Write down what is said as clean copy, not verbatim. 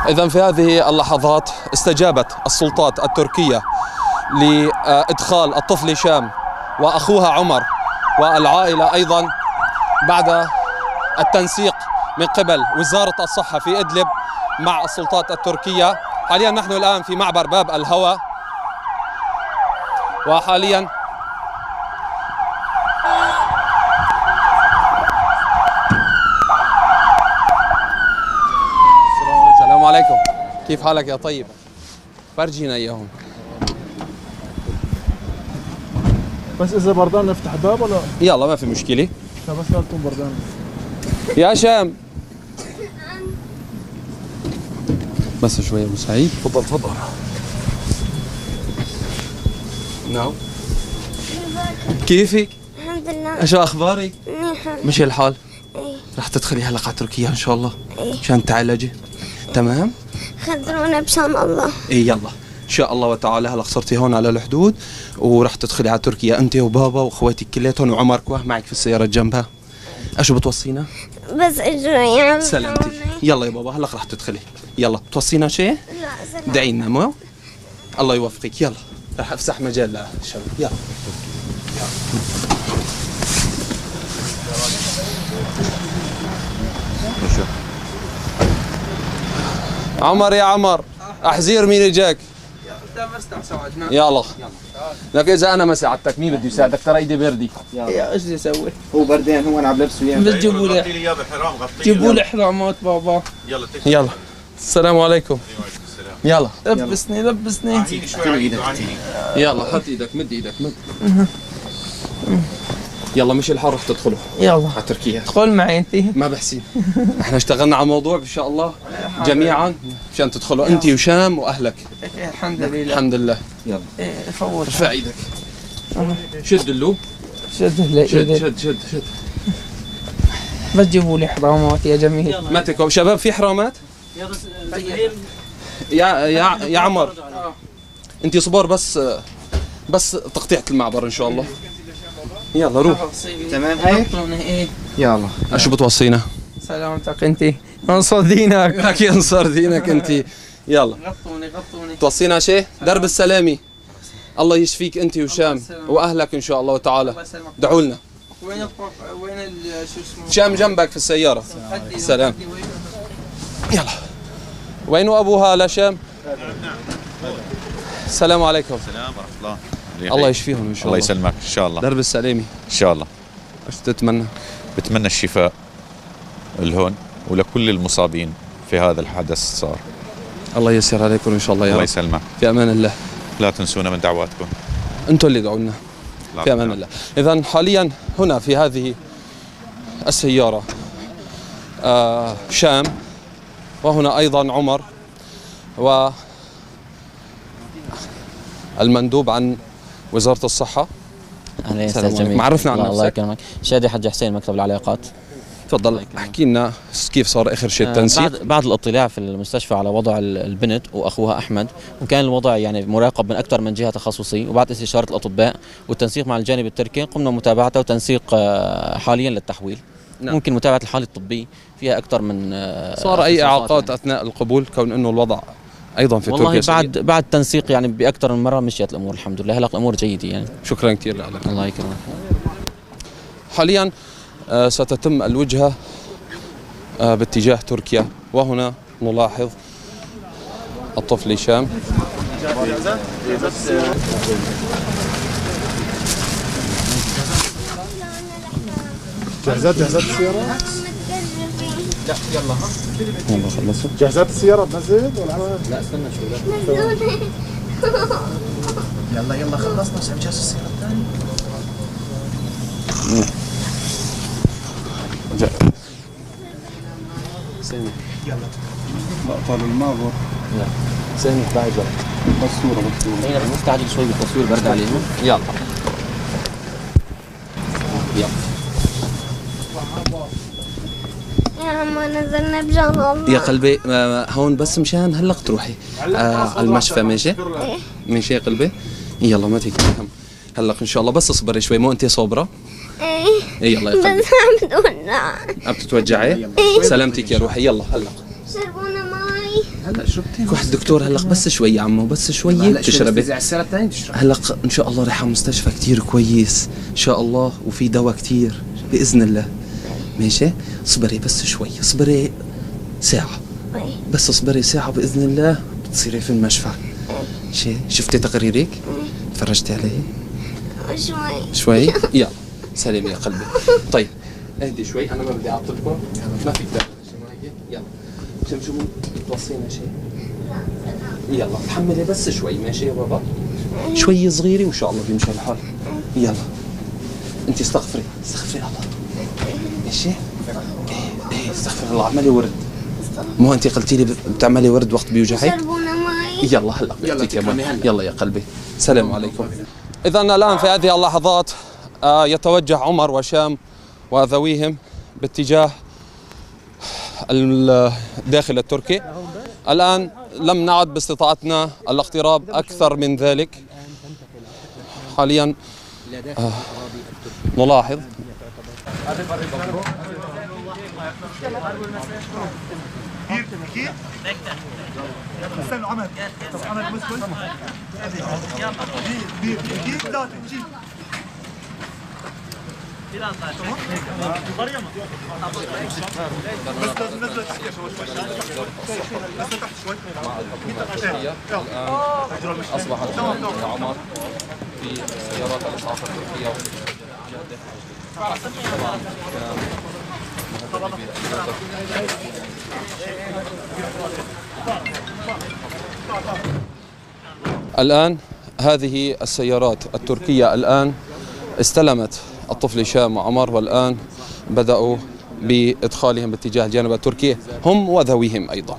إذن في هذه اللحظات استجابت السلطات التركية لإدخال الطفل هشام وأخوها عمر والعائلة أيضا بعد التنسيق من قبل وزارة الصحة في إدلب مع السلطات التركية. حاليا نحن الآن في معبر باب الهوى، وحاليا السلام عليكم، كيف حالك يا طيب؟ فرجينا اياهم. بس اذا بردان نفتح باب ولا؟ يلا ما في مشكلة. لا بس لا تكون بردان. يا هشام بس شوية ابو سعيد. تفضل تفضل. نعم كيفك؟ الحمد لله. شو اخبارك؟ منيحة. مشي الحال؟ ايه. رح تدخلي هلا على تركيا ان شاء الله؟ ايه. مشان تعالجي؟ تمام؟ خذرونا بشان الله. ايه يلا ان شاء الله وتعالى. هلا صرتي هون على الحدود ورح تدخلي على تركيا انت وبابا واخواتك كلياتهم وعمر معك في السيارة جنبها. اشو بتوصينا؟ بس اجري يا عم. سلامتك. يلا يا بابا هلا رح تدخلي. يلا بتوصينا شيء؟ لا سلام. دعي لنا مو؟ الله يوفقك. يلا رح افسح مجال للشباب. يلا عمر يا عمر احزير مين اجاك؟ يلا لك اذا انا ما ساعدتك مين بده يساعدك؟ ترى ايدي بردي. يا ايش بدي اسوي؟ هو بردان، هو انا عم لبسه اياه. بس جيبوا لي جيبوا لي حرامات بابا. يلا السلام عليكم. يلا لبسني لبسني. يلا حط ايدك، مد ايدك مد. يلا مش الحال رح تدخلوا يلا على تركيا. ادخل معي انت. ما بحسين احنا اشتغلنا على موضوع ان شاء الله جميعا مشان تدخلوا انت وشام واهلك. الحمد لله الحمد لله. يلا فوت. ارفع ايدك. شد اللوب. شد هلا شد شد شد شد. بس جيبوا لي حرامات يا جميل. ما تكو شباب في حرامات؟ يا عمر انت صبر بس تقطيعة المعبر ان شاء الله. يلا روح. تمام هيك؟ ايه يلا اشو بتوصينا؟ سلامتك انت. انصر دينك. اكيد انصر دينك انت. يلا غطوني توصينا شيء؟ درب السلامي. الله يشفيك انت وشام واهلك ان شاء الله تعالى. دعوا لنا. وين شو اسمه؟ شام جنبك في السيارة. سلام. يلا وين ابوها لشام؟ السلام عليكم. السلام ورحمة الله. الله يشفيهم ان شاء الله. الله يسلمك ان شاء الله. درب السلامي ان شاء الله. ايش تتمنى؟ بتمنى الشفاء الهون ولكل المصابين في هذا الحدث صار. الله ييسر عليكم ان شاء الله يا الله رب. يسلمك. في امان الله. لا تنسونا من دعواتكم. انتم اللي دعوا لنا. في امان الله. اذا حاليا هنا في هذه السيارة شام، وهنا ايضا عمر والمندوب عن وزارة الصحة. اهلا استاذ جميل. معرفنا عن نفسك. الله يكرمك. شادي حج حسين مكتب العلاقات. تفضل احكي لنا كيف صار اخر شيء التنسيق. بعد الاطلاع في المستشفى على وضع البنت واخوها احمد، وكان الوضع يعني مراقب من اكثر من جهه تخصصيه، وبعد استشاره الاطباء والتنسيق مع الجانب التركي قمنا متابعته وتنسيق حاليا للتحويل. نعم. ممكن متابعه الحاله الطبيه فيها اكثر من صار اي اعاقات يعني اثناء القبول كون انه الوضع ايضا في والله تركيا بعد تنسيق يعني باكثر من مره مشيت الامور الحمد لله. هلا الامور جيده يعني. شكرا كثير لك. الله يكرمك. حاليا ستتم الوجهة باتجاه تركيا، وهنا نلاحظ الطفل هشام. جهزت السيارة؟ لا يلا والله خلصوا. جهزت السيارة بنزل ولا؟ لا استنى شوي. يلا خلصنا بس نجهز السيارة الثانية. سامي يلا بطل المعبر. لا سامي بعد بصورة هنا مستعجل شوي بالتصوير برد عليهم. يلا يا عم نزلنا بجان الله. يا قلبي هون بس مشان هلا تروحي على المشفى. ماشي ماشي يا قلبي. يلا ما فيك هم. هلا ان شاء الله بس اصبري شوي. مو انت صابره؟ ايه يلا يا قلبي. بس عم بتوجع. عم تتوجعي؟ سلامتك يا روحي. يلا هلا شربونا مي. هلا شربتي كح دكتور هلا بس شوي يا عمو، بس شوي بتشربي. على الساعه الثانيه تشرب. هلا ان شاء الله رايحه مستشفى كتير كويس ان شاء الله، وفي دواء كتير باذن الله. ماشي، اصبري بس شوي، اصبري ساعه بس، اصبري ساعه باذن الله بتصيري في المشفى. شفتي تقريرك؟ تفرجتي عليه؟ شوي يلا سلام يا قلبي. طيب اهدي شوي، انا ما بدي اعطلكم، ما في داعي. يلا شمشموا توصينا شيء. يلا تحملي بس شوي. ماشي يا بابا، شوي صغيرة وان شاء الله بيمشي الحال. يلا انت استغفري الله. ماشي؟ ايه استغفر الله. اعملي ورد. مو انت قلتي لي بتعملي ورد وقت بيوجعك؟ شربونا مي. يلا هلا بديك يا ماما. يلا يا قلبي، السلام عليكم. اذا الان في هذه اللحظات يتوجه عمر وشام وذويهم باتجاه الداخل التركي. الآن لم نعد باستطاعتنا الاقتراب أكثر من ذلك. حاليا نلاحظ أصبح عمر في سيارات الإسعاف التركية. الآن هذه السيارات التركية الآن استلمت الطفل هشام وعمر، والآن بدأوا بإدخالهم باتجاه الجانب التركي هم وذويهم أيضا.